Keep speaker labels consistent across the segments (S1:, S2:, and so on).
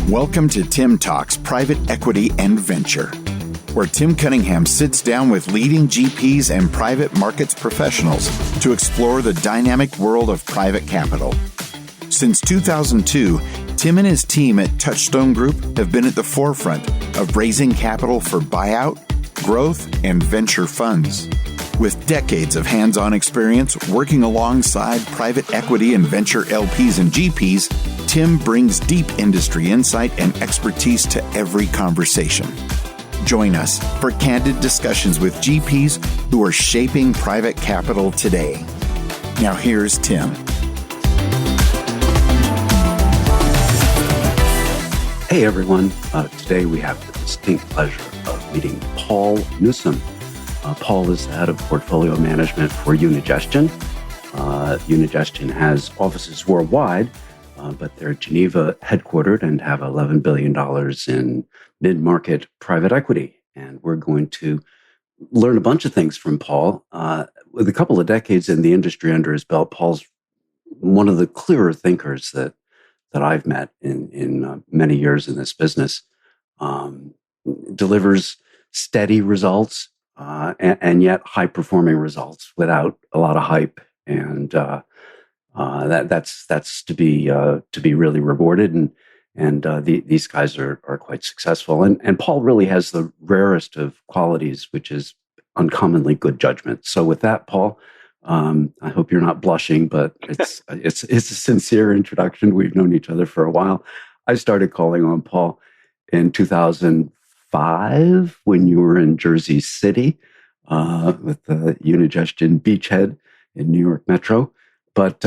S1: Welcome to Tim Talks Private Equity and Venture, where Tim Cunningham sits down with leading GPs and private markets professionals to explore the dynamic world of private capital. Since 2002, Tim and his team at Touchstone Group have been at the forefront of raising capital for buyout, growth, and venture funds. With decades of hands-on experience working alongside private equity and venture LPs and GPs, Tim brings deep industry insight and expertise to every conversation. Join us for candid discussions with GPs who are shaping private capital today. Now here's Tim.
S2: Hey everyone, today we have the distinct pleasure of meeting Paul Newsome. Paul is the head of portfolio management for Unigestion. Unigestion has offices worldwide, but they're Geneva-headquartered and have $11 billion in mid-market private equity. And we're going to learn a bunch of things from Paul. With a couple of decades in the industry under his belt, Paul's one of the clearer thinkers that I've met in many years in this business. Delivers steady results, and yet high-performing results without a lot of hype, and that's to be really rewarded. And these guys are quite successful. And Paul really has the rarest of qualities, which is uncommonly good judgment. So with that, Paul, I hope you're not blushing, but it's a sincere introduction. We've known each other for a while. I started calling on Paul in 2005 when you were in Jersey City with the Unigestion beachhead in New York Metro. But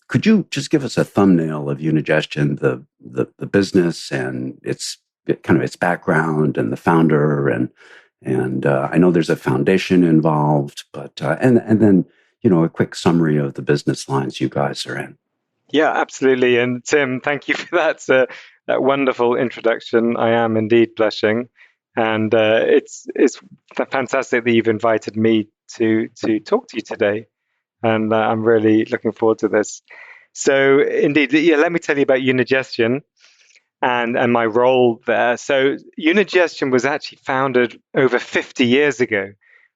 S2: could you just give us a thumbnail of Unigestion, the business and its background and the founder and I know there's a foundation involved, but and then a quick summary of the business lines you guys are in.
S3: Yeah, absolutely. And Tim, thank you for that wonderful introduction. I am indeed blushing. And it's fantastic that you've invited me to talk to you today. And I'm really looking forward to this. So indeed, let me tell you about Unigestion and my role there. So Unigestion was actually founded over 50 years ago,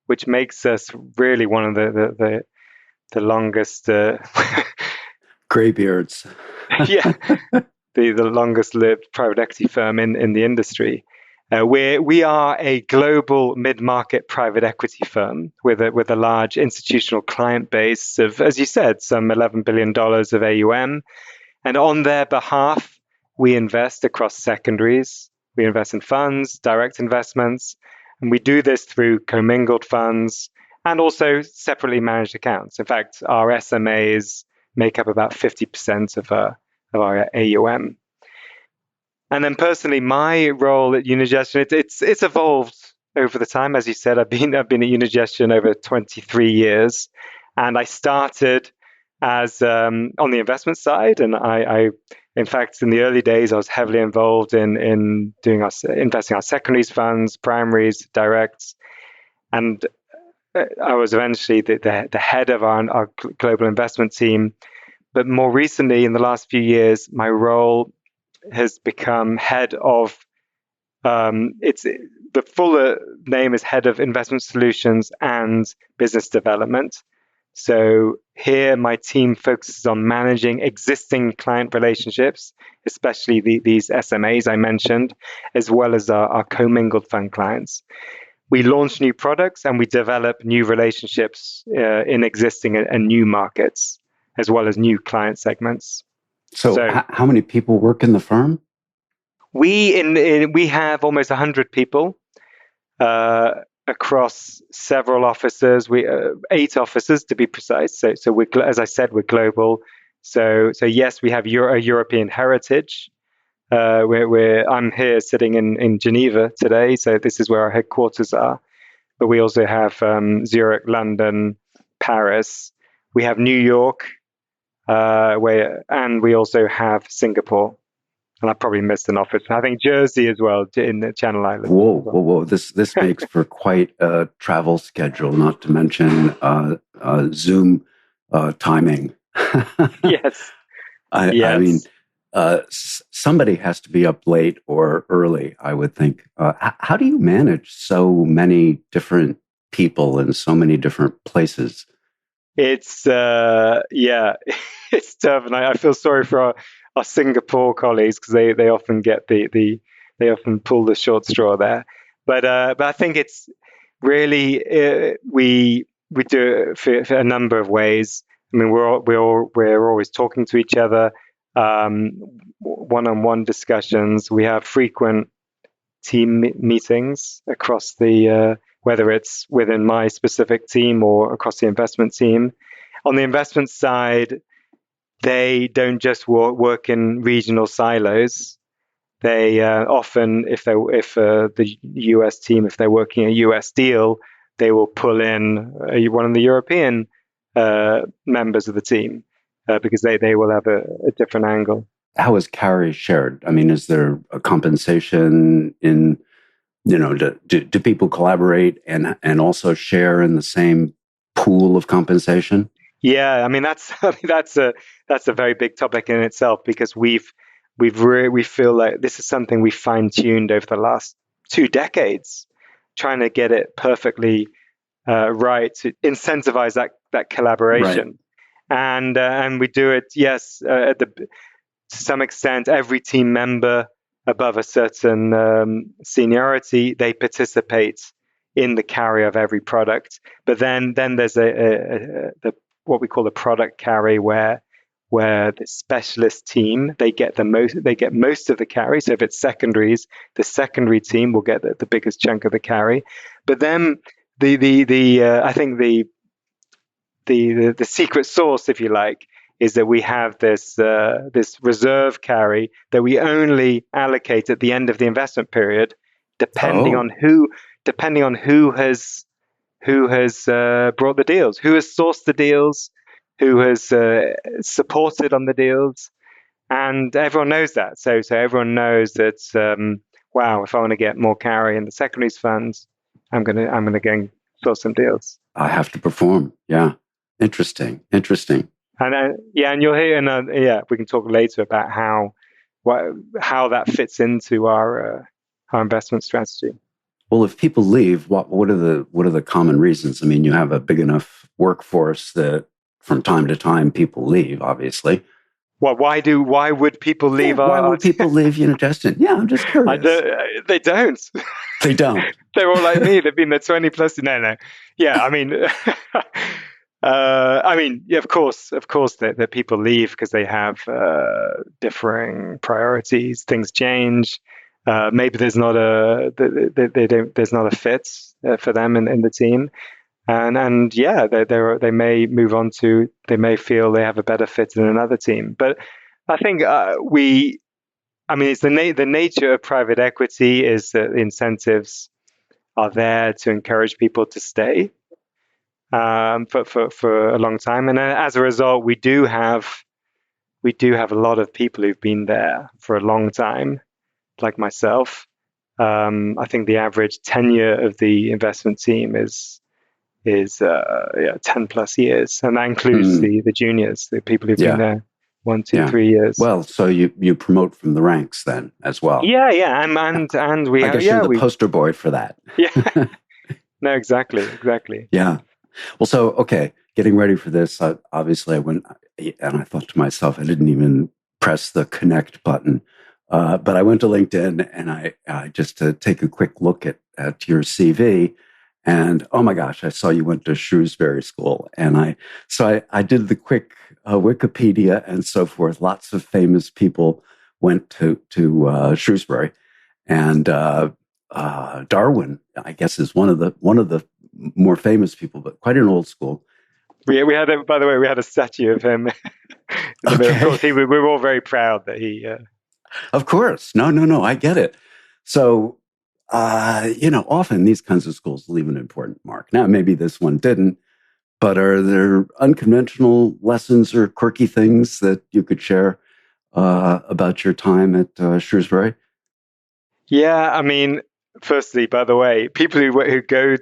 S3: which makes us really one of the longest
S2: graybeards.
S3: Yeah, the longest lived private equity firm in the industry. We are a global mid-market private equity firm with a large institutional client base of, as you said, some $11 billion of AUM. And on their behalf, we invest across secondaries. We invest in funds, direct investments, and we do this through commingled funds and also separately managed accounts. In fact, our SMAs make up about 50% of our AUM. And then personally, my role at Unigestion, it's evolved over the time. As you said, I've been at Unigestion over 23 years, and I started as on the investment side. And I in fact, in the early days, I was heavily involved in doing investing our secondaries funds, primaries, directs, and I was eventually the head of our global investment team. But more recently, in the last few years, my role has become head of, the fuller name is head of investment solutions and business development. So here my team focuses on managing existing client relationships, especially these SMAs I mentioned, as well as our commingled fund clients. We launch new products and we develop new relationships in existing and new markets, as well as new client segments.
S2: So how many people work in the firm?
S3: We have almost 100 people across several offices. 8 offices to be precise. So we, as I said, we're global. So yes, we have a European heritage. I'm here sitting in Geneva today. So this is where our headquarters are. But we also have Zurich, London, Paris. We have New York. And we also have Singapore, and I probably missed an office. I think Jersey as well in the Channel Islands.
S2: Whoa! This makes for quite a travel schedule. Not to mention Zoom timing.
S3: Yes.
S2: I mean, somebody has to be up late or early, I would think. How do you manage so many different people in so many different places?
S3: It's it's tough, and I feel sorry for our Singapore colleagues because they often get they often pull the short straw there. But I think it's really we do it for a number of ways. I mean, we're always talking to each other, one-on-one discussions. We have frequent team meetings across the whether it's within my specific team or across the investment team. On the investment side, they don't just work in regional silos. They often, if the US team, if they're working a US deal, they will pull in one of the European members of the team because they will have a different angle.
S2: How is carry shared? I mean, is there a compensation in, do people collaborate and also share in the same pool of compensation?
S3: Yeah, I mean that's a very big topic in itself because we feel like this is something we fine-tuned over the last 2 decades, trying to get it perfectly right to incentivize that collaboration, right. And we do it, yes, to some extent. Every team member above a certain seniority, they participate in the carry of every product. But then there's what we call the product carry, where the specialist team they get most of the carry. So if it's secondaries, the secondary team will get the biggest chunk of the carry. But then I think the secret sauce, if you like, is that we have this reserve carry that we only allocate at the end of the investment period, depending on who has brought the deals, who has sourced the deals, who has supported on the deals, and everyone knows that. So everyone knows that. Wow, if I want to get more carry in the secondaries funds, I'm gonna go and source some deals.
S2: I have to perform. Yeah, interesting.
S3: And and you'll hear, and we can talk later about how that fits into our investment strategy.
S2: Well, if people leave, what are the common reasons? I mean, you have a big enough workforce that from time to time people leave, obviously.
S3: Well, why would people leave?
S2: Why would people leave Unigestion? Yeah, I'm just curious.
S3: They don't.
S2: They don't.
S3: They're all like me. They've been there 20 plus. No. Yeah, I mean, yeah, of course, that people leave because they have differing priorities. Things change. Maybe there's not there's not a fit for them in the team, and yeah, they may move on to, they may feel they have a better fit in another team. But I think it's the nature of private equity is that the incentives are there to encourage people to stay for a long time, and as a result, we do have a lot of people who've been there for a long time, like myself. I think the average tenure of the investment team is 10 plus years, and that includes the juniors, the people who've been there 1, 2, 3 years.
S2: Well, so you promote from the ranks then as well.
S3: Yeah, and we.
S2: I guess you're the poster boy for that.
S3: Yeah. No, exactly.
S2: Yeah. Well, so okay, getting ready for this, obviously I went and I thought to myself, I didn't even press the connect button. But I went to LinkedIn and I just to take a quick look at your CV, and oh my gosh, I saw you went to Shrewsbury School, and I did the quick Wikipedia and so forth. Lots of famous people went to Shrewsbury, and Darwin, I guess, is one of the more famous people, but quite an old school.
S3: We had by the way, we had a statue of him.
S2: Okay.
S3: Of course, we were all very proud that he.
S2: Of course. No, I get it. So, often these kinds of schools leave an important mark. Now, maybe this one didn't, but are there unconventional lessons or quirky things that you could share about your time at Shrewsbury?
S3: Yeah, I mean, firstly, by the way, people who go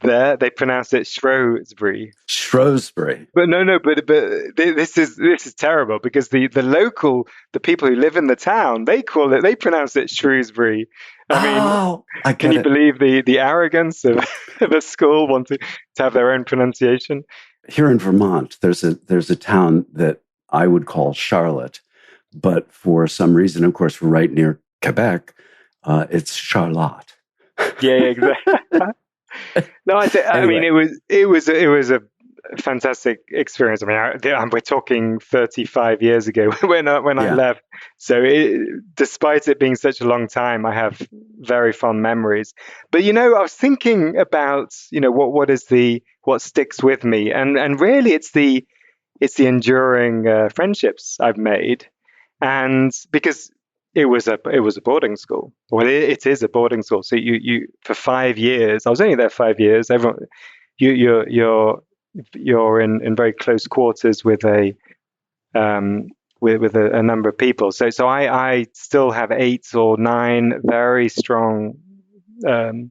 S3: there, they pronounce it Shrewsbury.
S2: Shrewsbury.
S3: But but this is terrible because the people who live in the town, they pronounce it Shrewsbury. I mean, can you believe the arrogance of a school wanting to have their own pronunciation?
S2: Here in Vermont, there's a town that I would call Charlotte, but for some reason, of course, we're right near Quebec. It's Charlotte.
S3: Yeah, exactly. No, I mean, it was a fantastic experience. I mean, we're talking 35 years ago when I left. So despite it being such a long time, I have very fond memories. But, I was thinking about, what sticks with me. And really it's the enduring friendships I've made. And because it was a boarding school. Well, it is a boarding school. So you for 5 years. I was only there 5 years. Everyone, you're in very close quarters with a number of people. So I still have 8 or 9 very strong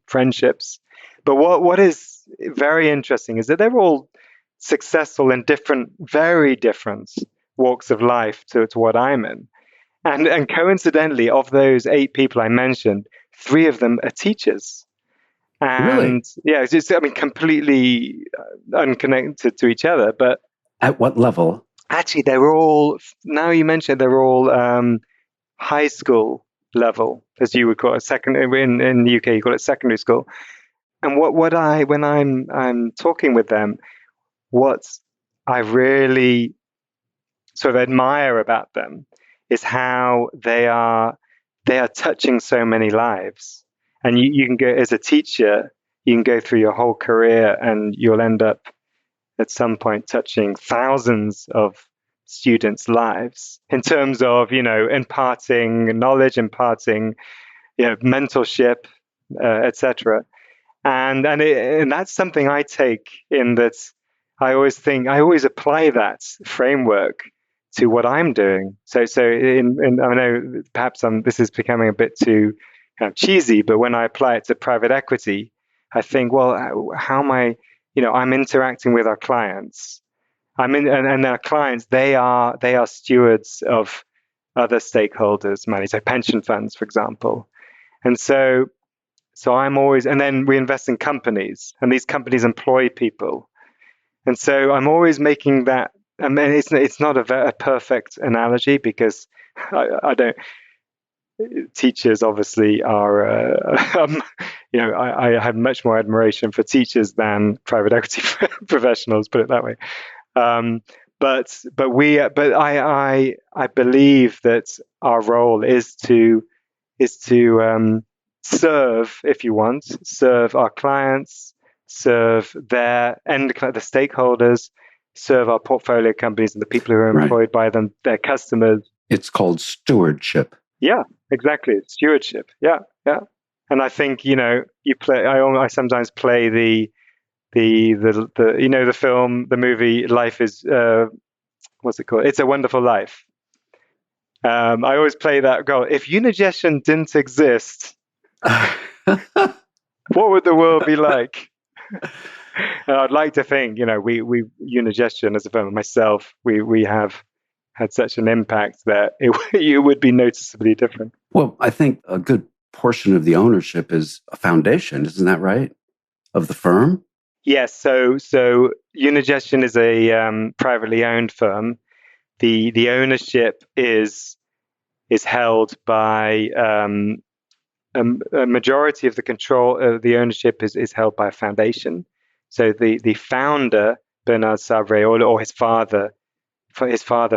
S3: friendships. But what is very interesting is that they're all successful in very different walks of life to what I'm in. And coincidentally, of those 8 people I mentioned, 3 of them are teachers. And yeah, it's just, completely unconnected to each other. But
S2: at what level?
S3: Actually, they're all, now you mentioned, they're all high school level, as you would call it. In the UK, you call it secondary school. And when I'm talking with them, what I really sort of admire about them is how they are touching so many lives. And you can go, as a teacher, you can go through your whole career and you'll end up at some point touching thousands of students' lives in terms of, imparting knowledge, imparting, mentorship, etc. And that's something I take in that I always apply that framework to what I'm doing. So I know perhaps this is becoming a bit too kind of cheesy, but when I apply it to private equity, I think, well, how am I, I'm interacting with our clients. And our clients, they are stewards of other stakeholders' money, so pension funds, for example. And so I'm always, and then we invest in companies, and these companies employ people. And so I'm always making that. I mean, it's not a perfect analogy because I don't. Teachers obviously are, I have much more admiration for teachers than private equity professionals. Put it that way. But I believe that our role is to serve, if you want, serve our clients, serve the stakeholders, serve our portfolio companies and the people who are employed by them, their customers.
S2: It's called stewardship.
S3: Yeah, exactly. It's stewardship. Yeah. And I think, I sometimes play the film, the movie Life is, what's it called? It's a Wonderful Life. I always play that goal. If Unigestion didn't exist, what would the world be like? And I'd like to think, we Unigestion as a firm, myself, we have had such an impact that it would be noticeably different.
S2: Well, I think a good portion of the ownership is a foundation, isn't that right? Of the firm?
S3: Yes. So Unigestion is a privately owned firm. The ownership is held by a majority of the control of the ownership is held by a foundation. So the founder, Bernard Savre, or his father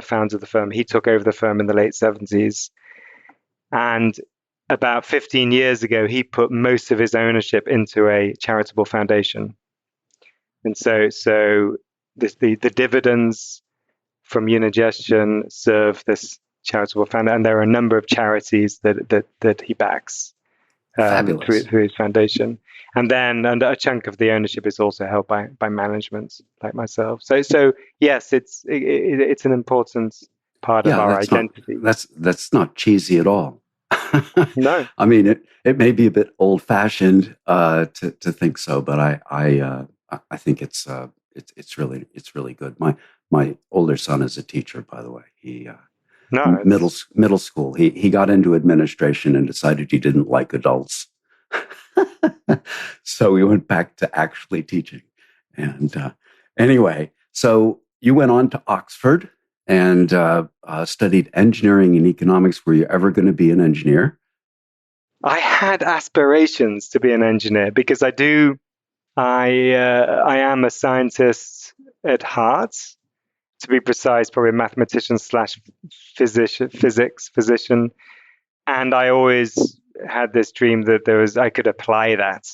S3: founded the firm. He took over the firm in the late 70s. And about 15 years ago, he put most of his ownership into a charitable foundation. And so the dividends from Unigestion serve this charitable foundation. And there are a number of charities that he backs through his foundation. And then a chunk of the ownership is also held by management like myself. So yes, it's an important part of our identity.
S2: That's not cheesy at all.
S3: No.
S2: I mean, it may be a bit old fashioned to think so, but I think it's really good. My older son is a teacher, by the way. He
S3: No,
S2: middle school. He got into administration and decided he didn't like adults, so he went back to actually teaching. And anyway, so you went on to Oxford and studied engineering and economics. Were you ever going to be an engineer?
S3: I had aspirations to be an engineer because I am a scientist at heart. To be precise, probably a mathematician slash physician. And I always had this dream that I could apply that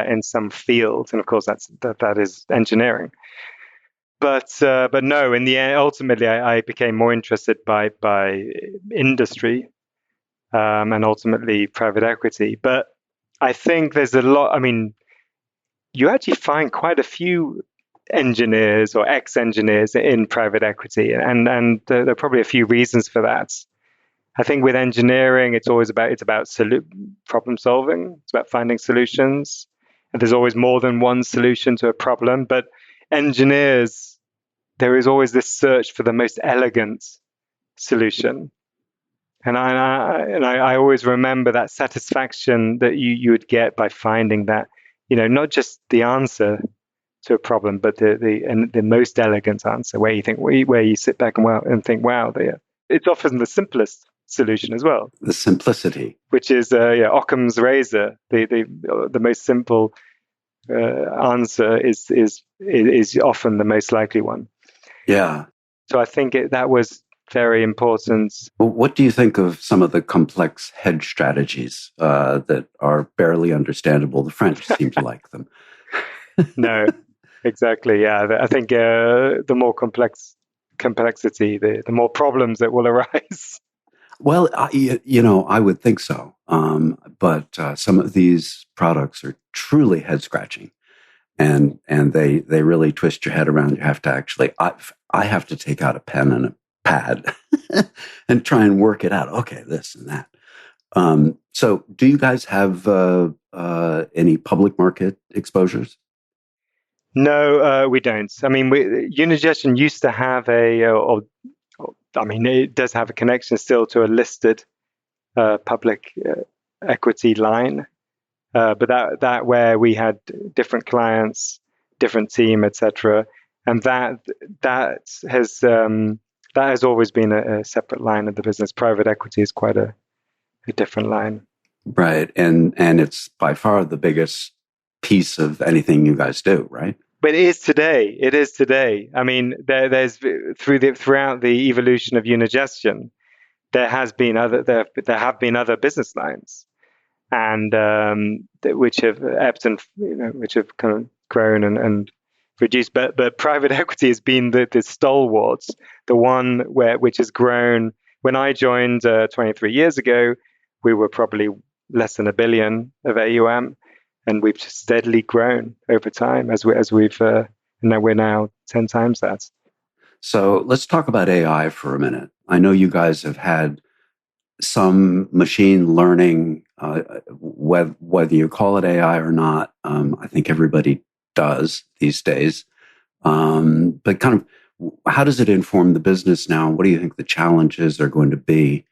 S3: in some field. And of course, that is engineering. But no, in the end, ultimately, I became more interested by industry and ultimately private equity. But I think there's a lot. I mean, you actually find quite a few engineers or ex-engineers in private equity, and there are probably a few reasons for that. I think with engineering, it's about problem solving. It's about finding solutions, and there's always more than one solution to a problem. But engineers, there is always this search for the most elegant solution, and I always remember that satisfaction that you would get by finding that, not just the answer to a problem, but the most elegant answer, where you sit back and think, wow, it's often the simplest solution as well.
S2: The simplicity,
S3: which is Occam's razor, the most simple answer is often the most likely one.
S2: Yeah.
S3: So I think that was very important.
S2: Well, what do you think of some of the complex hedge strategies that are barely understandable? The French seem to like them.
S3: No, exactly. Yeah, I think the more complexity, the more problems that will arise.
S2: Well, I would think so. But some of these products are truly head scratching, and they really twist your head around. You have to actually, I have to take out a pen and a pad and try and work it out. Okay, this and that. So, do you guys have any public market exposures?
S3: No, we don't. I mean, Unigestion used to have it does have a connection still to a listed public equity line, but that where we had different clients, different team, etc., and that has always been a separate line of the business. Private equity is quite a different line,
S2: right? And it's by far the biggest piece of anything you guys do, right?
S3: But it is today. I mean, there's throughout the evolution of Unigestion, there have been other business lines, and which have ebbed and which have kind of grown and reduced. But private equity has been the stalwarts, the one which has grown. When I joined 23 years ago, we were probably less than $1 billion of AUM. And we've just steadily grown over time as we've we're now 10 times that.
S2: So let's talk about AI for a minute. I know you guys have had some machine learning, whether you call it AI or not. I think everybody does these days. But kind of, how does it inform the business now? What do you think the challenges are going to be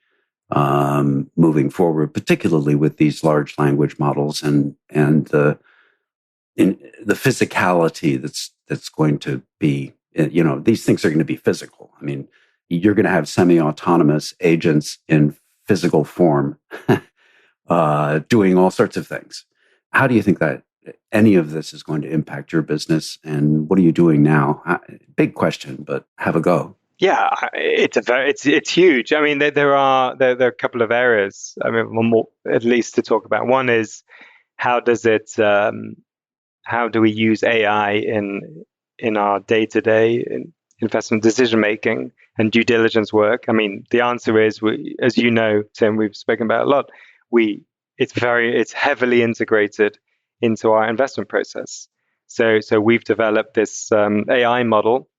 S2: moving forward, particularly with these large language models and the physicality that's going to be, these things are going to be physical. I mean, you're going to have semi-autonomous agents in physical form doing all sorts of things. How do you think that any of this is going to impact your business, and what are you doing now? Big question, but have a go.
S3: Yeah, it's huge. I mean, there are a couple of areas. I mean, one more at least to talk about. One is how do we use AI in our day-to-day investment decision making and due diligence work? I mean, the answer is, as you know, Tim, we've spoken about a lot. It's heavily integrated into our investment process. So we've developed this AI model,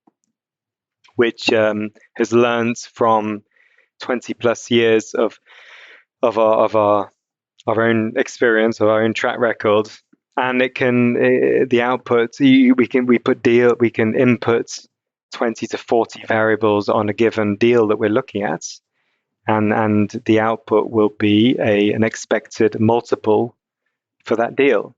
S3: which has learned from 20 plus years of our own experience or our own track record, and it can the output we can input 20 to 40 variables on a given deal that we're looking at, and the output will be an expected multiple for that deal.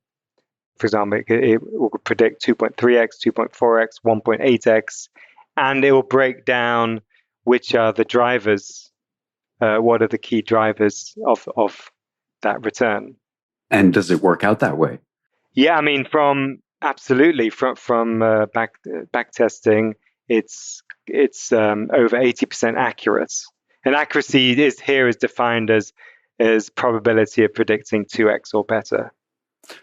S3: For example, it will predict 2.3x, 2.4x, 1.8x, and it will break down which are the drivers, what are the key drivers of that return. And
S2: does it work out that way?
S3: Yeah, I mean, from back testing, it's over 80% accurate. And accuracy is defined as probability of predicting 2x or better.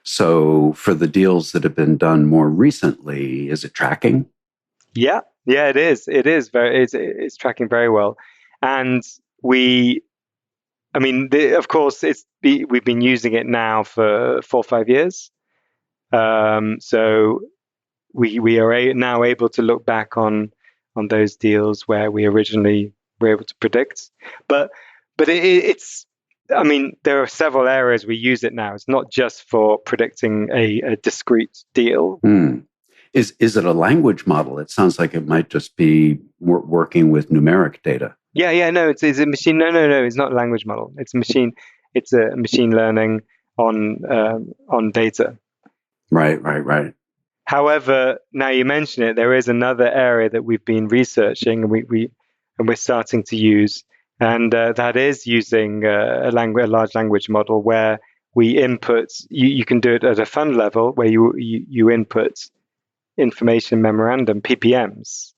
S2: So for the deals that have been done more recently, is it tracking?
S3: Yeah, it is. It's tracking very well. And of course, we've been using it now for 4 or 5 years. So we are now able to look back on those deals where we originally were able to predict. But it's, I mean, there are several areas we use it now. It's not just for predicting a discrete deal.
S2: Is it a language model? It sounds like it might just be working with numeric data.
S3: Yeah. No, it's a machine. No. It's not a language model. It's a machine. It's a machine learning on data.
S2: Right.
S3: However, now you mention it, there is another area that we've been researching and we're starting to use, and that is using a large language model where we input. You can do it at a fund level where you input information memorandum (PPMs)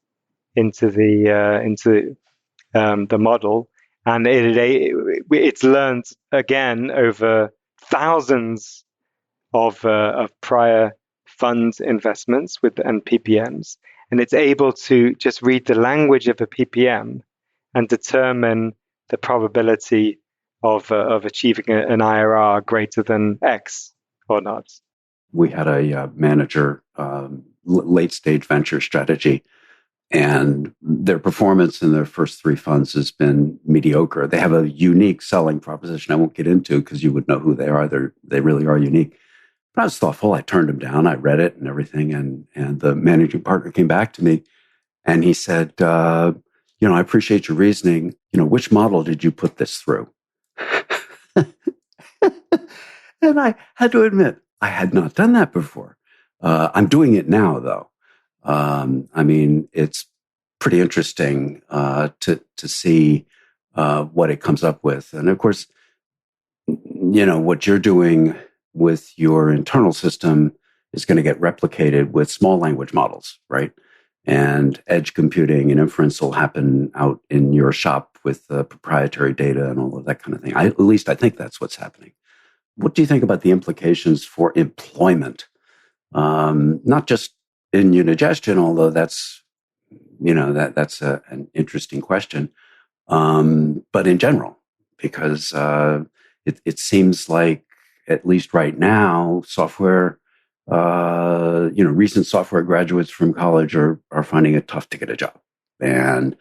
S3: into the model, and it's learned again over thousands of prior fund investments and PPMs, and it's able to just read the language of a PPM and determine the probability of achieving an IRR greater than X or not.
S2: We had a manager, late stage venture strategy, and their performance in their first 3 funds has been mediocre. They have a unique selling proposition I won't get into because you would know who they are. They really are unique. But I was thoughtful. I turned them down. I read it and everything. And the managing partner came back to me and he said, I appreciate your reasoning. Which model did you put this through? And I had to admit, I had not done that before. I'm doing it now, though. It's pretty interesting to see what it comes up with. And of course, what you're doing with your internal system is going to get replicated with small language models, right? And edge computing and inference will happen out in your shop with proprietary data and all of that kind of thing. At least I think that's what's happening. What do you think about the implications for employment? Not just in Unigestion, although that's an interesting question, but in general, because it seems like, at least right now, software, recent software graduates from college are finding it tough to get a job, and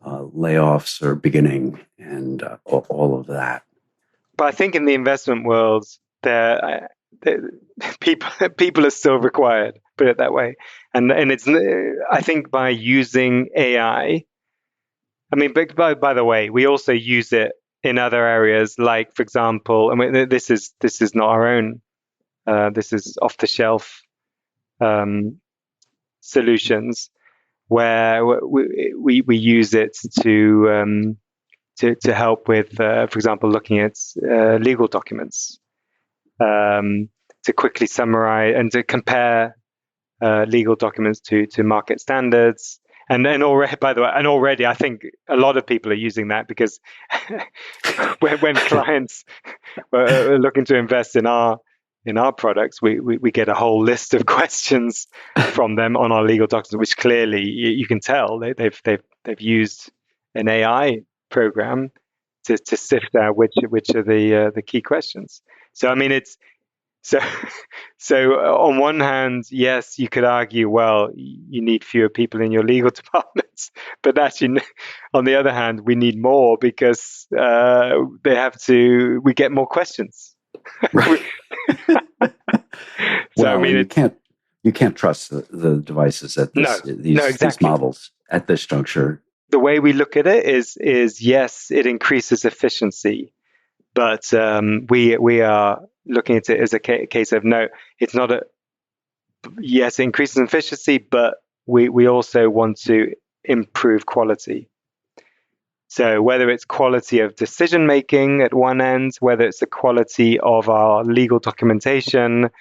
S2: layoffs are beginning, and all of that.
S3: But I think in the investment world, people are still required, put it that way, and it's, I think, by using AI. I mean, by the way, we also use it in other areas, like, for example, this is not our own. This is off-the-shelf solutions where we use it to help with, for example, looking at legal documents, to quickly summarize and to compare legal documents to market standards. And already, by the way, already I think a lot of people are using that because when clients are looking to invest in our products, we get a whole list of questions from them on our legal documents, which clearly you can tell they've used an AI program to sift out which are the key questions. So I mean, it's so on one hand, yes, you could argue, well, you need fewer people in your legal department But actually, on the other hand, we need more because we get more questions.
S2: Right.
S3: So
S2: Well,
S3: I mean,
S2: you can't trust the devices at these
S3: exactly.
S2: models at this juncture.
S3: The way we look at it is yes, it increases efficiency, but we are looking at it as a case of no, it's not yes, it increases efficiency, but we also want to improve quality. So whether it's quality of decision making at one end, whether it's the quality of our legal documentation,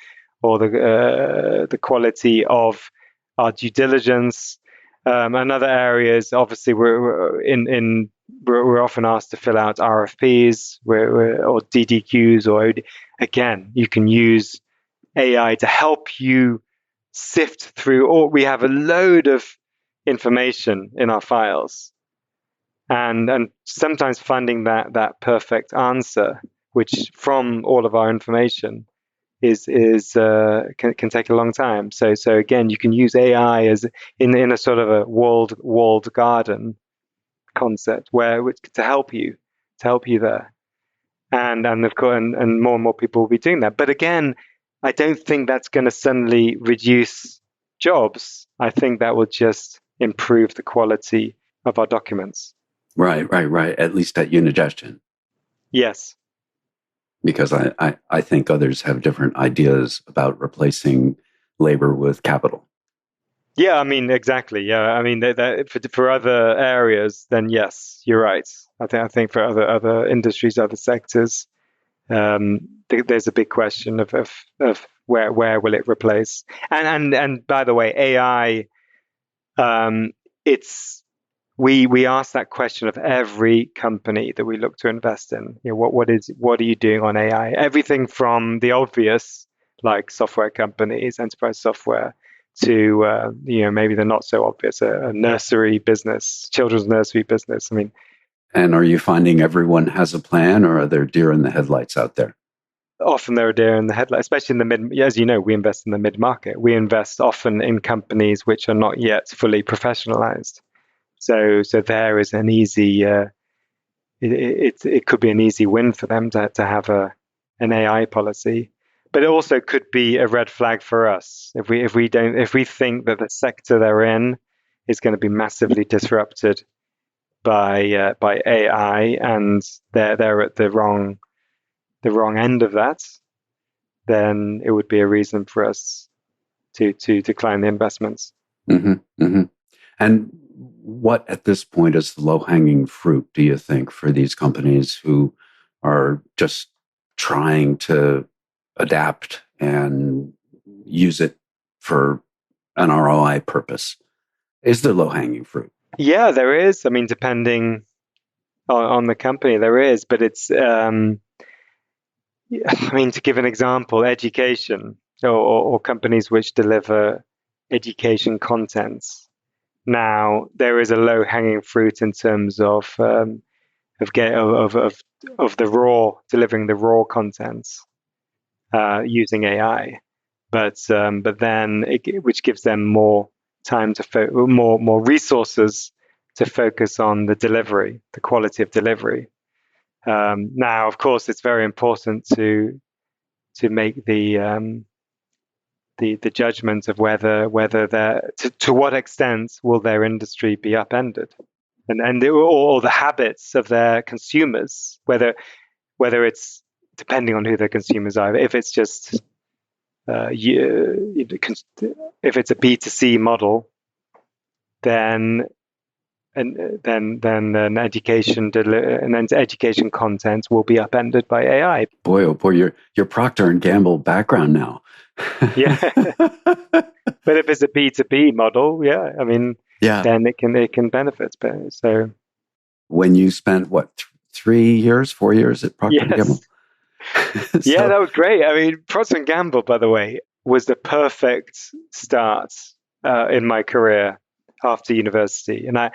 S3: or the quality of our due diligence, and other areas, obviously we're often asked to fill out RFPs or DDQs, or again, you can use AI to help you sift through, or we have a load of information in our files, and sometimes finding that perfect answer, which from all of our information can take a long time. So again, you can use AI as in a sort of a walled garden concept to help you there, and of course, and more people will be doing that. But again, I don't think that's going to suddenly reduce jobs. I think that will just improve the quality of our documents.
S2: Right. At least at Unigestion.
S3: Yes.
S2: Because I think others have different ideas about replacing labor with capital.
S3: Yeah, I mean, exactly. Yeah, I mean, for other areas, then yes, you're right. I think for other industries, other sectors, there's a big question of where will it replace? And by the way, AI, we ask that question of every company that we look to invest in. You know, what are you doing on AI? Everything from the obvious, like software companies, enterprise software, to maybe the not so obvious, a nursery business, children's nursery business. I mean,
S2: and are you finding everyone has a plan, or are there deer in the headlights out there?
S3: Often there are deer in the headlights, especially in the mid. As you know, we invest in the mid market. We invest often in companies which are not yet fully professionalized. So there is an easy. It could be an easy win for them to have an AI policy, but it also could be a red flag for us if we think that the sector they're in is going to be massively disrupted by AI, and they're at the wrong end of that. Then it would be a reason for us to decline the investments.
S2: Mm-hmm, mm-hmm. And what at this point is the low-hanging fruit, do you think, for these companies who are just trying to adapt and use it for an ROI purpose? Is there low-hanging fruit?
S3: Yeah, there is. I mean, depending on the company, there is. But it's, I mean, to give an example, education or companies which deliver education contents. Now, there is a low-hanging fruit in terms of the delivering the raw contents using AI, but then which gives them more time more resources to focus on the delivery, the quality of delivery. Now, of course, it's very important to make the judgment of whether to what extent will their industry be upended, and or the habits of their consumers, whether it's depending on who their consumers are. If it's just if it's a B2C model, then education content will be upended by AI.
S2: Boy, oh boy, your Procter and Gamble background now.
S3: Yeah, but if it's a B2B model, yeah, I mean, then it can benefit. So
S2: when you spent 4 years at Procter Gamble?
S3: So, yeah, that was great. I mean, Procter Gamble, by the way, was the perfect start in my career after university, and I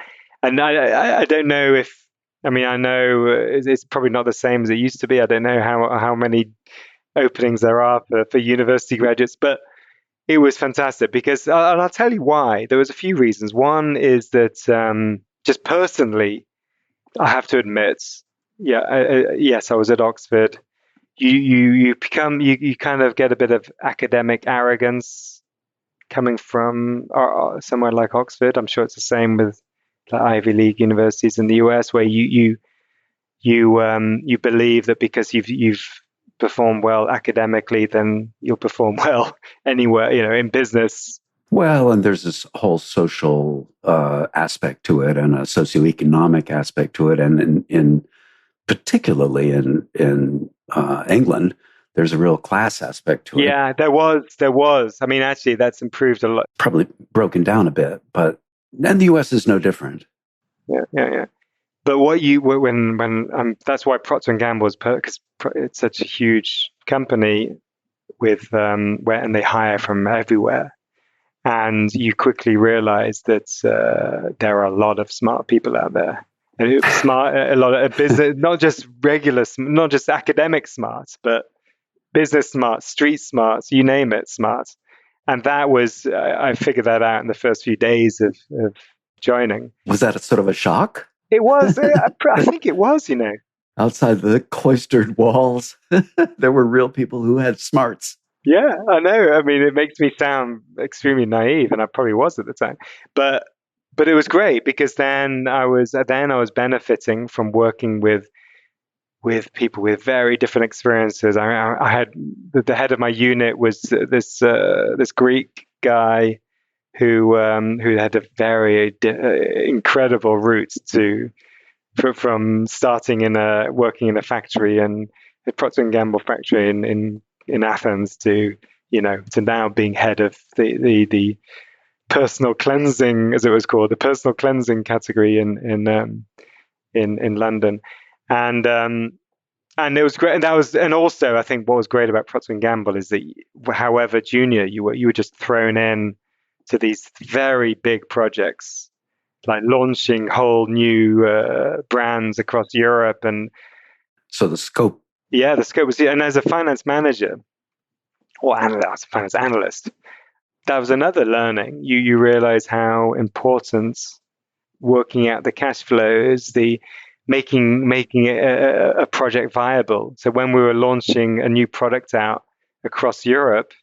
S3: don't know if, I mean, I know it's probably not the same as it used to be. I don't know how many openings there are for university graduates, but It was fantastic because, and I'll tell you why. There was a few reasons. One is that just personally, I have to admit, yes, I was at Oxford. You become you kind of get a bit of academic arrogance coming from somewhere like Oxford. I'm sure it's the same with the Ivy League universities in the US, where you believe that because you've performed well academically, then you'll perform well anywhere, in business.
S2: Well, and there's this whole social aspect to it, and a socioeconomic aspect to it, and in particularly in England, there's a real class aspect to it.
S3: Yeah, there was. I mean, actually, that's improved a lot.
S2: Probably broken down a bit, but then the US is no different.
S3: Yeah. But that's why Procter Gamble is because it's such a huge company with and they hire from everywhere, and you quickly realize that there are a lot of smart people out there, and a lot of business, not just not just academic smarts, but business smarts, street smarts, you name it, smarts. And that was I figured that out in the first few days of joining.
S2: Was that a sort of a shock?
S3: It was. I think it was,
S2: Outside the cloistered walls, there were real people who had smarts.
S3: Yeah, I know. I mean, it makes me sound extremely naive, and I probably was at the time. But it was great because then I was benefiting from working with people with very different experiences. I had the head of my unit was this Greek guy who had a very incredible route from starting working in a factory and the Procter Gamble factory in Athens to now being head of the personal cleansing, as it was called, the personal cleansing category in London, and it was great. And also I think what was great about Procter Gamble is that however junior you were just thrown in to these very big projects, like launching whole new brands across Europe. And
S2: so the scope
S3: was, and as a finance manager or finance analyst, that was another learning. You realize how important working out the cash flows, the making a project viable. So when we were launching a new product out across Europe,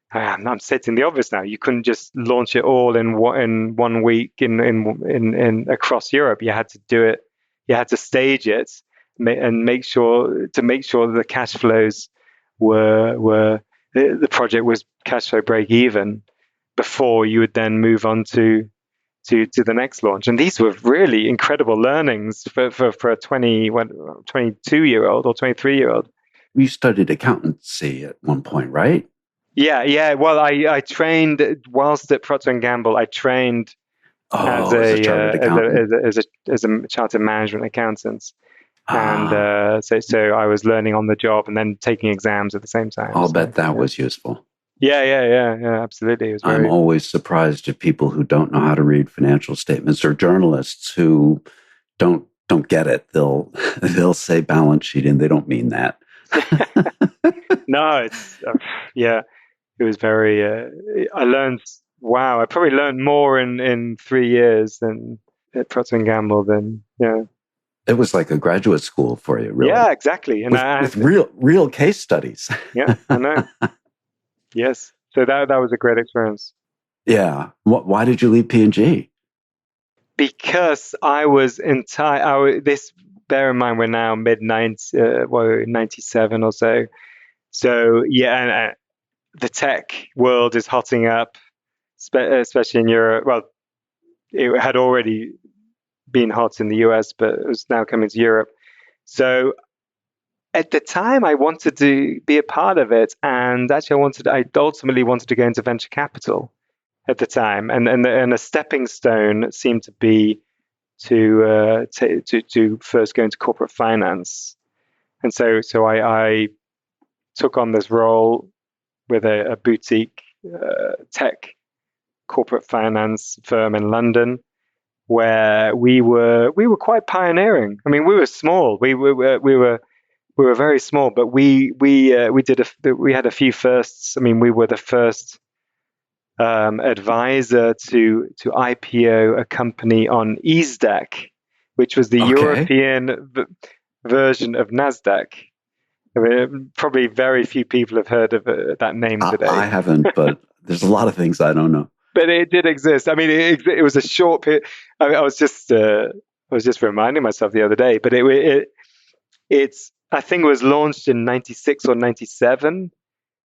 S3: I'm stating the obvious now. You couldn't just launch it all in 1 week in across Europe. You had to do it. You had to stage it and make sure that the cash flows were the project was cash flow break even before you would then move on to the next launch. And these were really incredible learnings for a 22-year-old or 23-year-old.
S2: You studied accountancy at one point, right?
S3: Yeah. Well, I trained whilst at Procter & Gamble. I trained as a chartered management accountant, and so I was learning on the job and then taking exams at the same time.
S2: I'll bet that was useful.
S3: Yeah, absolutely. It was
S2: I'm always surprised at people who don't know how to read financial statements, or journalists who don't get it. They'll say balance sheet and they don't mean that.
S3: No, it's it was very. I learned. Wow, I probably learned more in 3 years than at Procter & Gamble.
S2: It was like a graduate school for you, really.
S3: Yeah, exactly. And
S2: with real case studies.
S3: Yeah, I know. Yes. So that was a great experience.
S2: Yeah. Why did you leave P&G?
S3: Because I was bear in mind, we're now mid-90s, 97 or so. So, yeah, and the tech world is hotting up, especially in Europe. Well, it had already been hot in the US, but it was now coming to Europe. So at the time, I wanted to be a part of it, and actually, I ultimately wanted to go into venture capital at the time, and a stepping stone seemed to be to first go into corporate finance, and so I took on this role with a boutique tech corporate finance firm in London, where we were quite pioneering. I mean, we were small. We were very small, but we had a few firsts. I mean, we were the first advisor to IPO a company on ESDAQ, which was the European version of NASDAQ. I mean, probably very few people have heard of that name today.
S2: I haven't, but there's a lot of things I don't know.
S3: But it did exist. I mean, it was a short period. I mean, I was just reminding myself the other day. But it's I think it was launched in '96 or '97,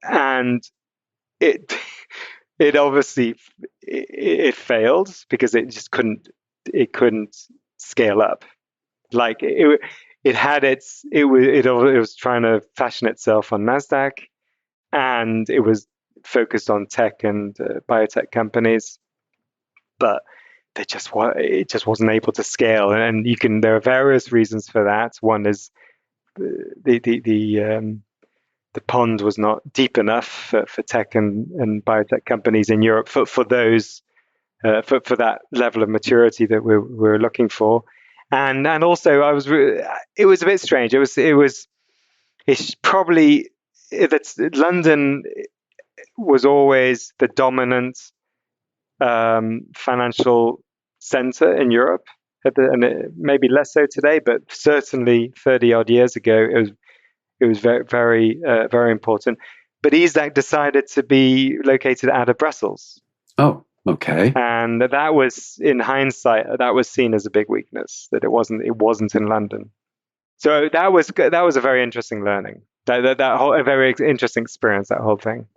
S3: and it obviously it failed because it just couldn't scale up. Like it was trying to fashion itself on NASDAQ, and it was focused on tech and biotech companies, but it just wasn't able to scale. And there are various reasons for that. One is the pond was not deep enough for tech and biotech companies in Europe for those for that level of maturity that we're looking for. And also it was a bit strange. It's probably that London was always the dominant financial center in Europe, and maybe less so today, but certainly 30 odd years ago, it was very, very, very important. But ESDAQ decided to be located out of Brussels.
S2: Oh, okay.
S3: And that was, in hindsight, that was seen as a big weakness, that it wasn't in London. So that was a very interesting learning. That whole a very interesting experience. That whole thing.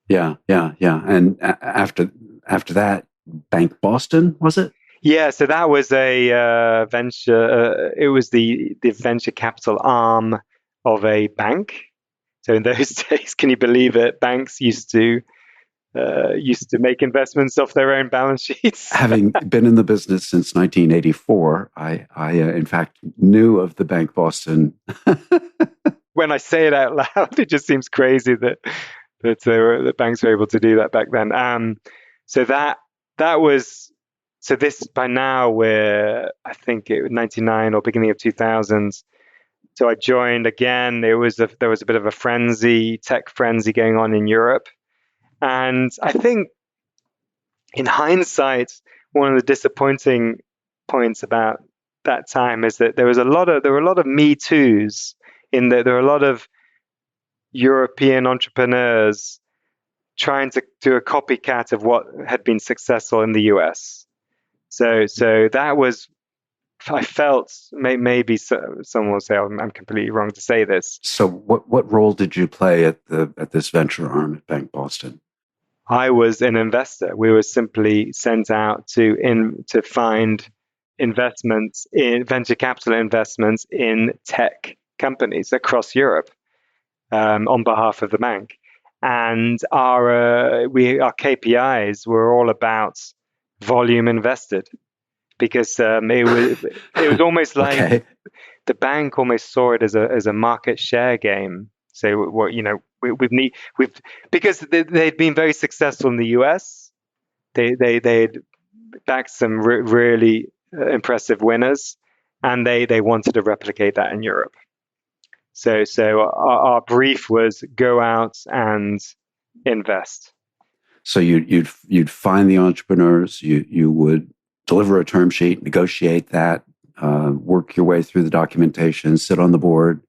S2: Yeah. And after that, Bank Boston, was it?
S3: Yeah. So that was a venture. It was the venture capital arm of a bank. So in those days, can you believe it? Banks used to make investments off their own balance sheets.
S2: Having been in the business since 1984, I in fact knew of the Bank Boston.
S3: When I say it out loud, it just seems crazy that the banks were able to do that back then. So this by now we're, I think it was 99 or beginning of 2000s. So I joined again. There was a bit of a tech frenzy going on in Europe. And I think in hindsight, one of the disappointing points about that time is that there were a lot of Me Too's, in that there were a lot of European entrepreneurs trying to do a copycat of what had been successful in the US. So that was, I felt, maybe someone will say I'm completely wrong to say this.
S2: So what role did you play at this venture arm at Bank Boston?
S3: I was an investor. We were simply sent out to find investments in venture capital investments in tech companies across Europe on behalf of the bank. And our KPIs were all about volume invested, because it was almost like the bank almost saw it as a market share game. So because they'd been very successful in the US, they'd backed some really impressive winners, and they wanted to replicate that in Europe. So our brief was go out and invest.
S2: So you'd find the entrepreneurs, you would deliver a term sheet, negotiate that, work your way through the documentation, sit on the board.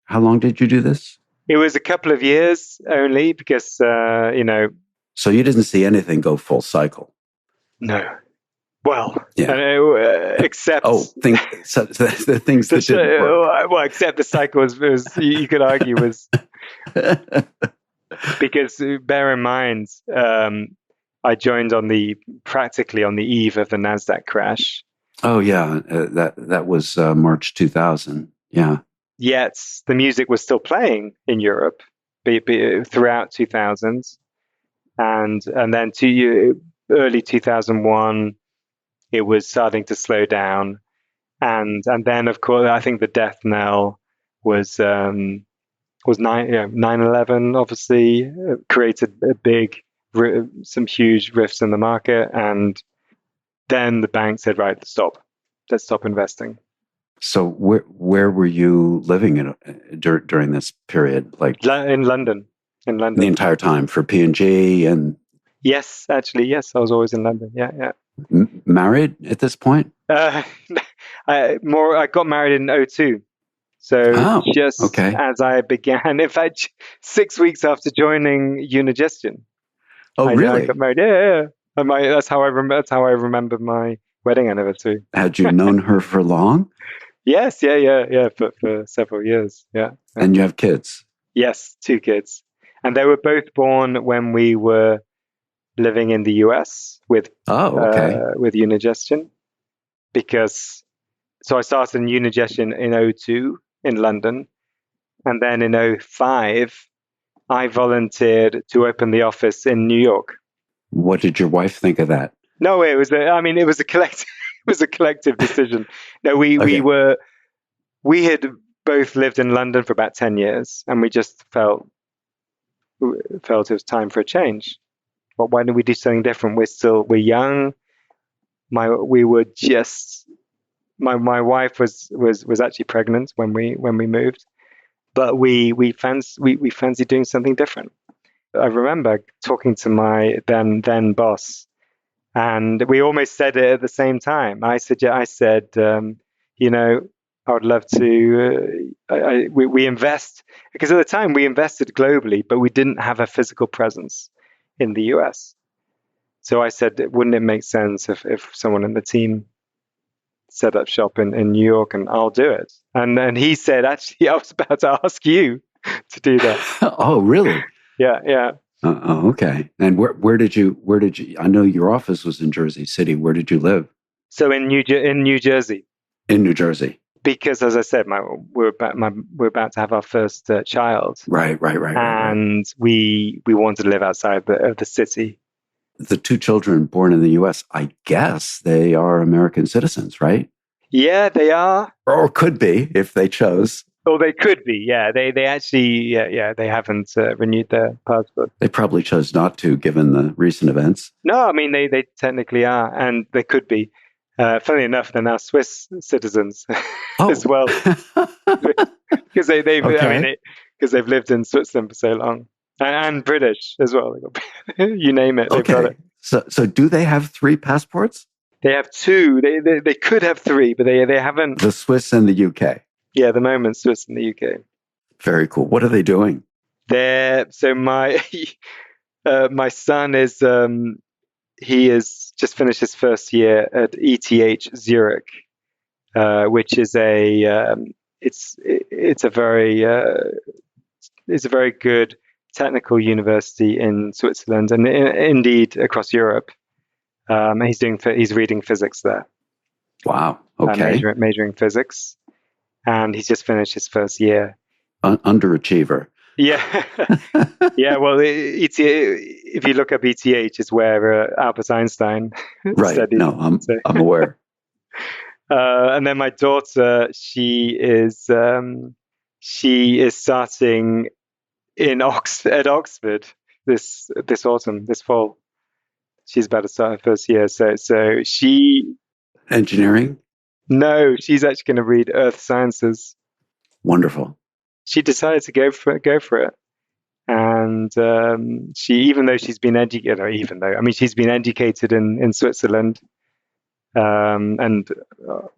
S2: How long did you do this?
S3: It was a couple of years only, because
S2: So you didn't see anything go full cycle.
S3: No. Well,
S2: yeah.
S3: Except
S2: the things that didn't work.
S3: Well, except the cycle was you could argue was because bear in mind, I joined practically on the eve of the NASDAQ crash.
S2: Oh yeah, that was March 2000. Yeah.
S3: Yet the music was still playing in Europe throughout 2000s, and then early 2001. It was starting to slow down, and then of course I think the death knell was 9/11. Obviously, created some huge rifts in the market, and then the bank said, "Right, let's stop investing."
S2: So where were you living during this period? Like
S3: in London.
S2: The entire time for P&G and.
S3: Yes, actually, yes. I was always in London. Yeah, yeah.
S2: Married at this point?
S3: I got married in '02. So
S2: Oh,
S3: just
S2: okay.
S3: as I began, in fact, 6 weeks after joining Unigestion,
S2: Oh,
S3: I got
S2: really?
S3: married. Yeah. That's how I remember. That's how I remember my wedding anniversary.
S2: Had you known her for long?
S3: Yes, yeah, for several years. Yeah.
S2: And you have kids?
S3: Yes, 2 kids, and they were both born when we were living in the US
S2: Oh, okay.
S3: with Unigestion, because so I started in Unigestion in '02 in London, and then in '05 I volunteered to open the office in New York.
S2: What did your wife think of that?
S3: No, it was it was a collective it was a collective decision. No,
S2: Okay.
S3: we had both lived in London for about 10 years, and we just felt it was time for a change. But why don't we do something different? We're young. We were just my wife was actually pregnant when we moved, but we fancied doing something different. I remember talking to my then boss, and we almost said it at the same time. I said, you know, I would love to. We invest, because at the time we invested globally, but we didn't have a physical presence in the US. So I said, wouldn't it make sense if someone in the team set up shop in New York, and I'll do it. And he said, actually, I was about to ask you to do that.
S2: Oh, really?
S3: Yeah.
S2: Okay. And where did you, I know your office was in Jersey City. Where did you live?
S3: So in New Jersey.
S2: In New Jersey.
S3: Because, as I said, we're about to have our first child.
S2: Right.
S3: And we wanted to live outside of the city.
S2: The 2 children born in the U.S., I guess they are American citizens, right?
S3: Yeah, they are.
S2: Or could be if they chose.
S3: Or they could be. Yeah, they actually, they haven't renewed their passport.
S2: They probably chose not to, given the recent events.
S3: No, I mean, they technically are, and they could be. Funnily enough, they're now Swiss citizens as well, because they've
S2: Okay.
S3: because they've lived in Switzerland for so long, and British as well. You name it, they've got it.
S2: So do they have 3 passports?
S3: They have 2. They could have 3, but they haven't.
S2: The Swiss and the UK.
S3: Yeah, at the moment, Swiss and the UK.
S2: Very cool. What are they doing?
S3: So my my son is he has just finished his first year at ETH Zurich, which is it's a very good technical university in Switzerland, and indeed across Europe. He's reading physics there.
S2: Wow. Okay.
S3: Majoring physics, and he's just finished his first year.
S2: Underachiever.
S3: Yeah. Yeah. Well, if you look up ETH, it's where Albert Einstein studied.
S2: No, I'm aware.
S3: And then my daughter, she is starting at Oxford this autumn, this fall. She's about to start her first year. So she
S2: Engineering?
S3: No, she's actually going to read Earth Sciences.
S2: Wonderful.
S3: She decided to go for it. And even though she's been she's been educated in Switzerland, and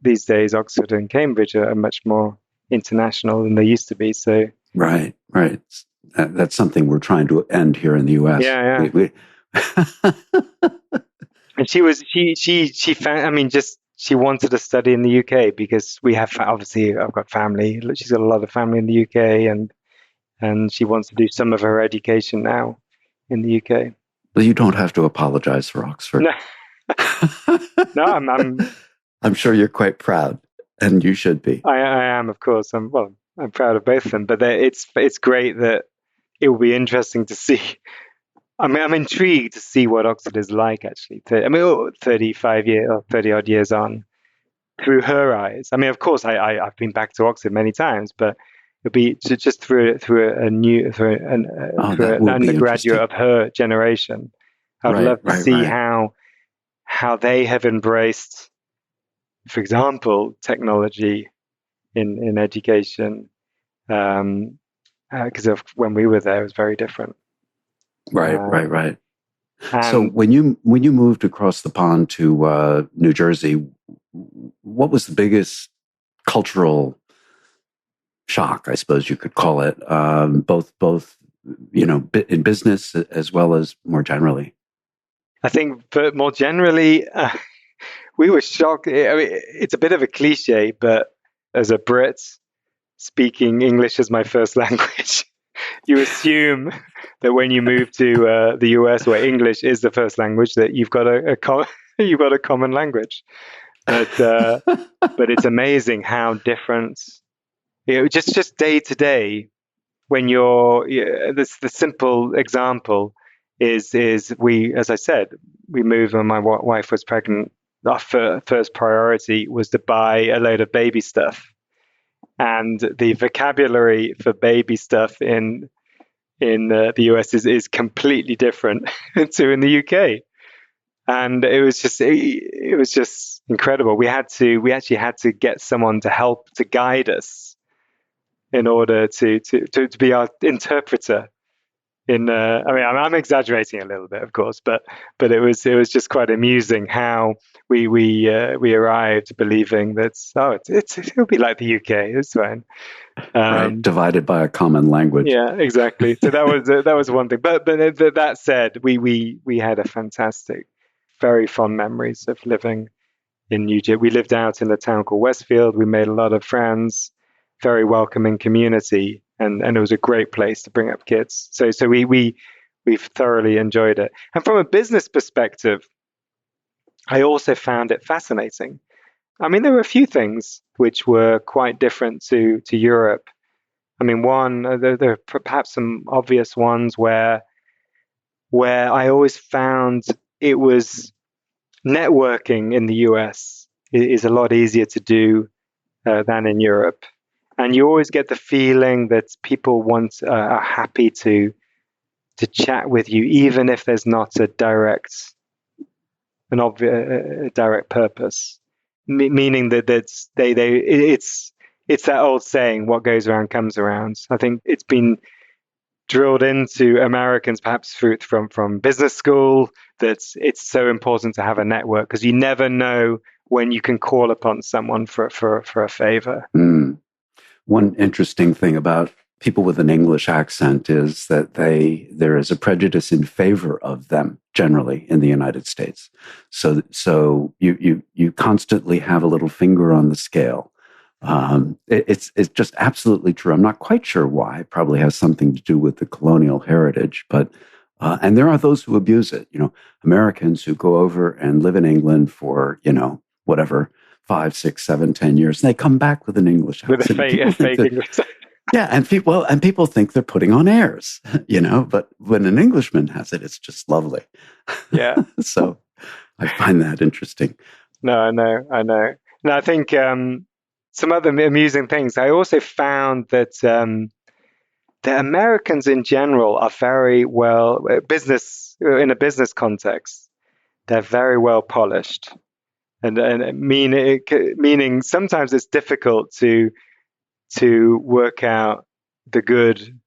S3: these days Oxford and Cambridge are much more international than they used to be. So
S2: right, that's something we're trying to end here in the U.S.
S3: Yeah. And she found. She wanted to study in the UK because we have, obviously, I've got family. She's got a lot of family in the UK, and she wants to do some of her education now in the UK.
S2: Well, you don't have to apologize for Oxford.
S3: No,
S2: I'm sure you're quite proud, and you should be.
S3: I am, of course. I'm proud of both of them, but it's great that it will be interesting to see. I'm intrigued to see what Oxford is like, actually. 30 odd years on, through her eyes. I mean, of course, I've been back to Oxford many times, but it'll be just through an undergraduate of her generation. I'd love to see how they have embraced, for example, technology in education, because of when we were there, it was very different.
S2: Right. So
S3: And
S2: when you moved across the pond to New Jersey, what was the biggest cultural shock, I suppose you could call it, both in business as well as more generally?
S3: I think, but more generally, we were shocked. I mean, it's a bit of a cliche, but as a Brit speaking English as my first language, you assume that when you move to the US, where English is the first language, that you've got you've got a common language. But it's amazing how different, just day to day. When the simple example is we, as I said, we moved when my wife was pregnant. Our first priority was to buy a load of baby stuff, and the vocabulary for baby stuff in the US is completely different to in the UK. And it was just incredible. We actually had to get someone to help to guide us in order to be our interpreter. I mean, I'm exaggerating a little bit, of course, but it was just quite amusing how we arrived believing that it'll be like the UK. It's fine.
S2: Right, divided by a common language.
S3: Yeah, exactly. So that was one thing. But that said, we had a fantastic, very fond memories of living in New Jersey. We lived out in a town called Westfield. We made a lot of friends, very welcoming community, and it was a great place to bring up kids. So we've thoroughly enjoyed it. And from a business perspective, I also found it fascinating. I mean, there were a few things which were quite different to Europe. I mean, there are perhaps some obvious ones where I always found it was networking in the US is a lot easier to do than in Europe. And you always get the feeling that people are happy to chat with you, even if there's not a direct purpose. Meaning that it's that old saying, what goes around comes around. I think it's been drilled into Americans, perhaps from business school, that it's so important to have a network because you never know when you can call upon someone for a favor.
S2: One interesting thing about people with an English accent is that there is a prejudice in favor of them generally in the United States. So you constantly have a little finger on the scale. It's just absolutely true. I'm not quite sure why. It probably has something to do with the colonial heritage, but and there are those who abuse it. Americans who go over and live in England for whatever 5, 6, 7, 10 years, and they come back with an English accent.
S3: With a fake English.
S2: Yeah, and people think they're putting on airs, but when an Englishman has it, it's just lovely.
S3: Yeah.
S2: So I find that interesting.
S3: No, I know. No, I think some other amusing things. I also found that the Americans in general are very well in a business context. They're very well polished, and meaning sometimes it's difficult to work out the good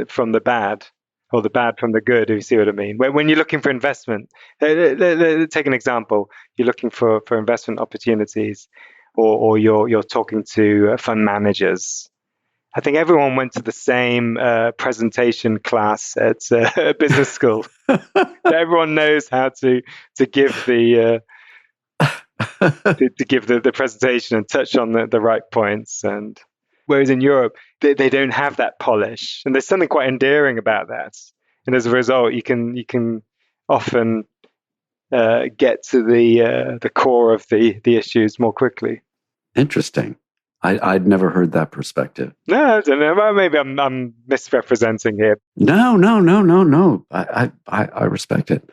S3: from the bad, or the bad from the good, if you see what I mean. When you're looking for investment, take an example. You're looking for investment opportunities, or you're talking to fund managers. I think everyone went to the same presentation class at business school. Everyone knows how to give the to give the presentation and touch on the right points. And whereas in Europe, they don't have that polish, and there's something quite endearing about that. And as a result, you can often get to the core of the issues more quickly.
S2: Interesting. I'd never heard that perspective.
S3: No, I don't know. Well, maybe I'm misrepresenting here.
S2: No. I respect it.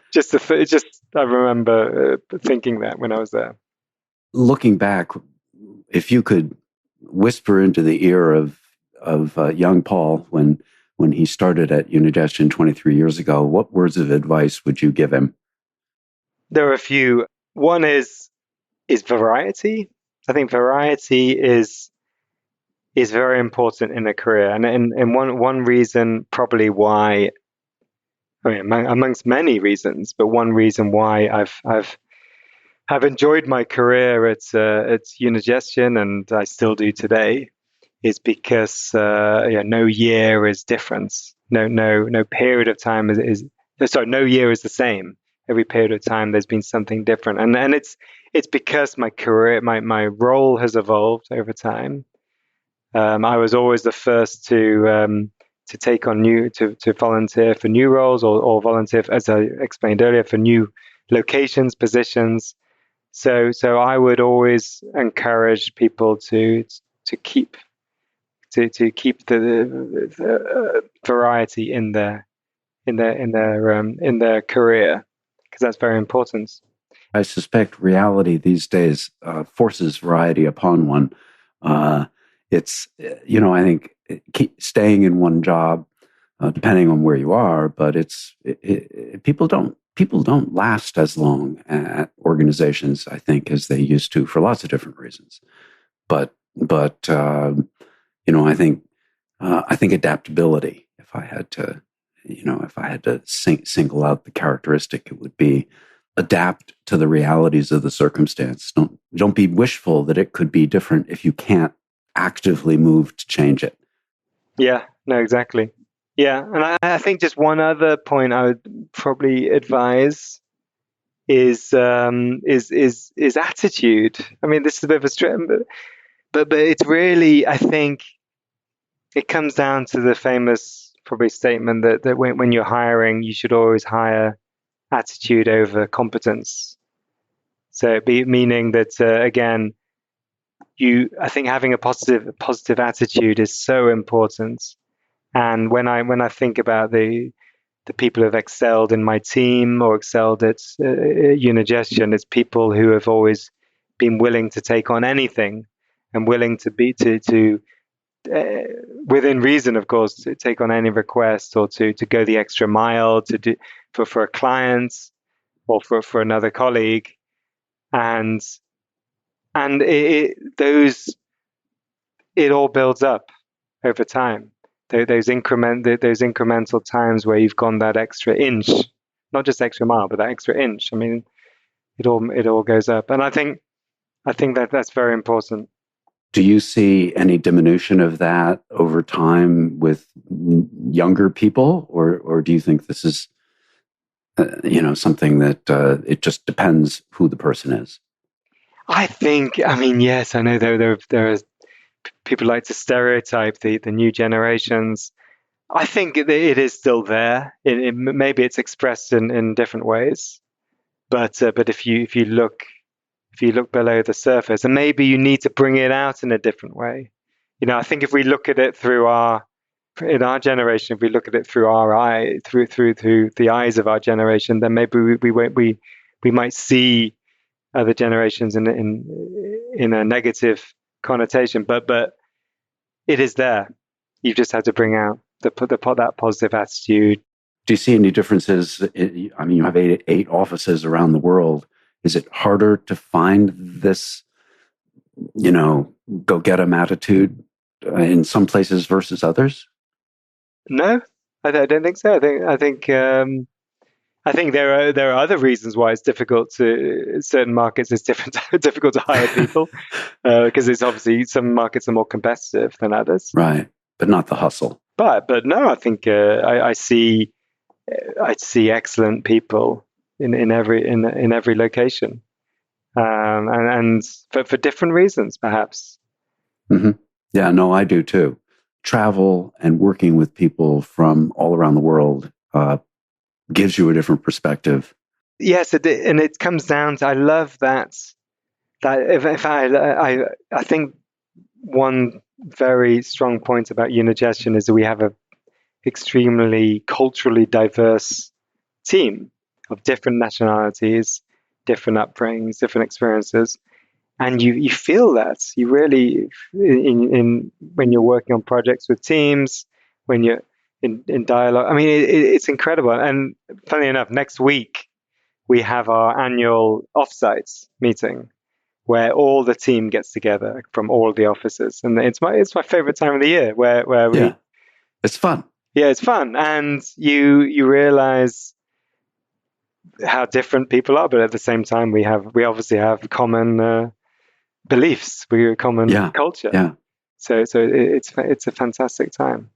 S3: I remember thinking that when I was there.
S2: Looking back, if you could whisper into the ear of young Paul when he started at Unigestion 23 years ago, what words of advice would you give him? There
S3: are a few. One is variety. I think variety is very important in a career, and one reason probably why amongst many reasons, but one reason why I've enjoyed my career at Unigestion, and I still do today, is because no year is different. No period of time no year is the same. Every period of time there's been something different, and it's because my career, my role has evolved over time. I was always the first to take on to volunteer for new roles, or volunteer, as I explained earlier, for new locations, positions. So I would always encourage people to keep the variety in their career, because that's very important.
S2: I suspect reality these days forces variety upon one. It's I think staying in one job, depending on where you are, but people don't last as long at organizations, I think, as they used to, for lots of different reasons. But I think adaptability, if I had to single out the characteristic, it would be adapt to the realities of the circumstance. Don't be wishful that it could be different if you can't actively move to change it.
S3: Yeah, no, exactly. Yeah, and I think just one other point I would probably advise is attitude. I mean, this is a bit of a stretch, but it's really, I think, it comes down to the famous probably statement that when you're hiring, you should always hire attitude over competence. So meaning that again, I think having a positive attitude is so important. And when I think about the people who have excelled in my team or excelled at Unigestion, it's people who have always been willing to take on anything, and willing to be to within reason, of course, to take on any request, or to go the extra mile to do for a client or for another colleague, and it all builds up over time. Those incremental times where you've gone that extra inch, not just extra mile, but that extra inch. I mean, it all goes up, and I think that's very important.
S2: Do you see any diminution of that over time with younger people, or do you think this is something that it just depends who the person is?
S3: I mean, yes, I know there are people like to stereotype the new generations. I think it is still there. Maybe it's expressed in different ways, but if you look below the surface, and maybe you need to bring it out in a different way. I think if we look at it in our generation, if we look at it through our eye, through the eyes of our generation, then maybe we might see other generations in a negative connotation, but it is there. You just have to bring out that positive attitude.
S2: Do you see any differences? I mean, you have eight offices around the world. Is it harder to find this, go get 'em attitude in some places versus others?
S3: No, I don't think so. I think there are other reasons why it's difficult to certain markets. It's difficult to hire people because it's obviously some markets are more competitive than others.
S2: Right, but not the hustle.
S3: But no, I think I see excellent people in every location, and for different reasons, perhaps.
S2: Mm-hmm. Yeah, no, I do too. Travel and working with people from all around the world gives you a different perspective.
S3: Yes, and it comes down to, I love that if I think one very strong point about Unigestion is that we have a extremely culturally diverse team of different nationalities, different upbringings, different experiences, and you feel that you really in when you're working on projects with teams, when you're in dialogue. I mean, it's incredible. And funny enough, next week we have our annual offsites meeting where all the team gets together from all the offices, and it's my favorite time of the year where we.
S2: Yeah. It's fun.
S3: Yeah, it's fun. And you realize how different people are, but at the same time, we obviously have common beliefs, we have a common culture.
S2: Yeah.
S3: So it's a fantastic time.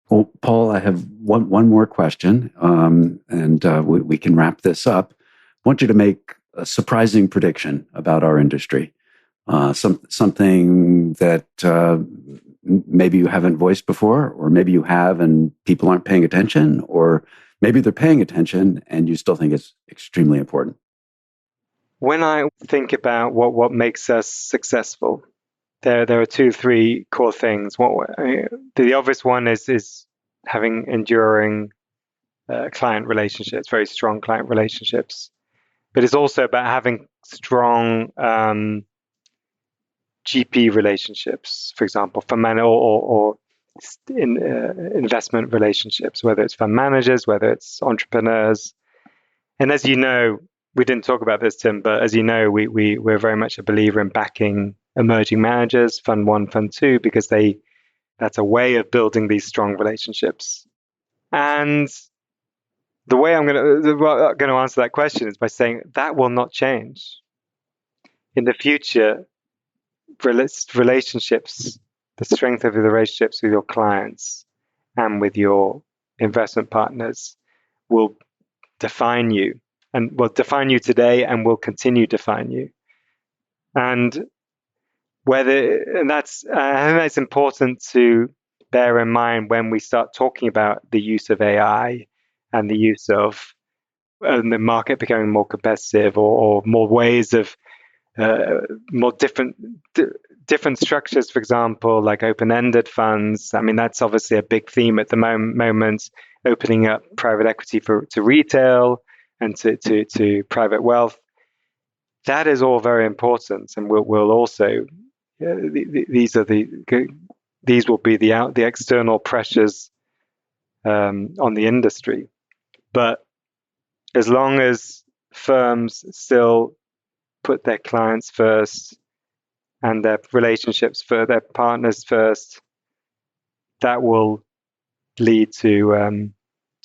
S2: Well, Paul, I have one more question, and we can wrap this up. I want you to make a surprising prediction about our industry, something that maybe you haven't voiced before, or maybe you have and people aren't paying attention, or maybe they're paying attention and you still think it's extremely important.
S3: When I think about what makes us successful, there are 2-3 core things. The obvious one is having enduring client relationships, very strong client relationships. But it's also about having strong GP relationships, for example, or investment relationships, whether it's fund managers, whether it's entrepreneurs. And as you know, we didn't talk about this, Tim, but as you know, we're very much a believer in backing emerging managers, Fund 1, Fund 2, because that's a way of building these strong relationships. And the way I'm going to answer that question is by saying that will not change. In the future, relationships, the strength of the relationships with your clients and with your investment partners will define you, and will define you today and will continue to define you. And I think that's important to bear in mind when we start talking about the use of AI and the use of the market becoming more competitive, or more ways of more different structures, for example, like open-ended funds. I mean, that's obviously a big theme at the moment, opening up private equity to retail and to private wealth. That is all very important, and we'll also these will be the external pressures on the industry. But as long as firms still put their clients first and their relationships for their partners first, that will lead to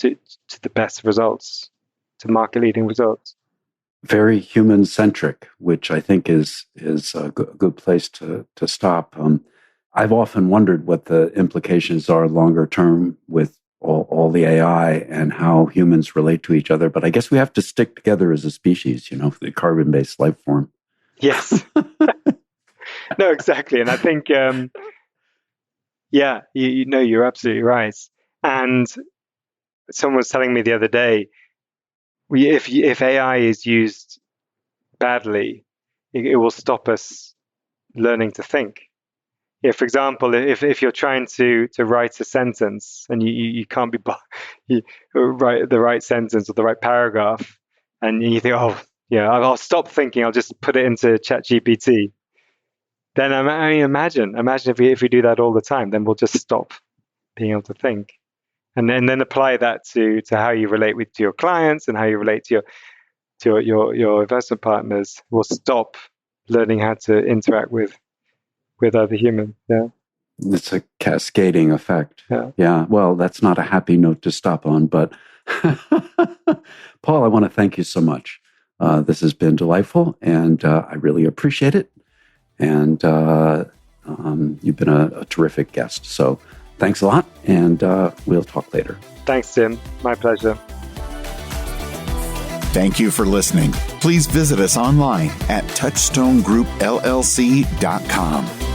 S3: the best results, to market-leading results.
S2: Very human-centric, which I think is a good place to stop. I've often wondered what the implications are longer term with all the AI and how humans relate to each other. But I guess we have to stick together as a species, the carbon-based life form.
S3: Yes. No, exactly. And I think, you're absolutely right. And someone was telling me the other day, if AI is used badly, it will stop us learning to think. For example, if you're trying to write a sentence and you can't write the right sentence or the right paragraph, and you think, I'll stop thinking, I'll just put it into ChatGPT. Then imagine if we do that all the time, then we'll just stop being able to think. And then apply that to how you relate to your clients and how you relate to your investment partners. We'll stop learning how to interact with other humans. Yeah,
S2: it's a cascading effect. Yeah. Well, that's not a happy note to stop on, but Paul, I want to thank you so much. This has been delightful, and I really appreciate it. And you've been a terrific guest. So thanks a lot, and we'll talk later.
S3: Thanks, Tim. My pleasure.
S1: Thank you for listening. Please visit us online at touchstonegroupllc.com.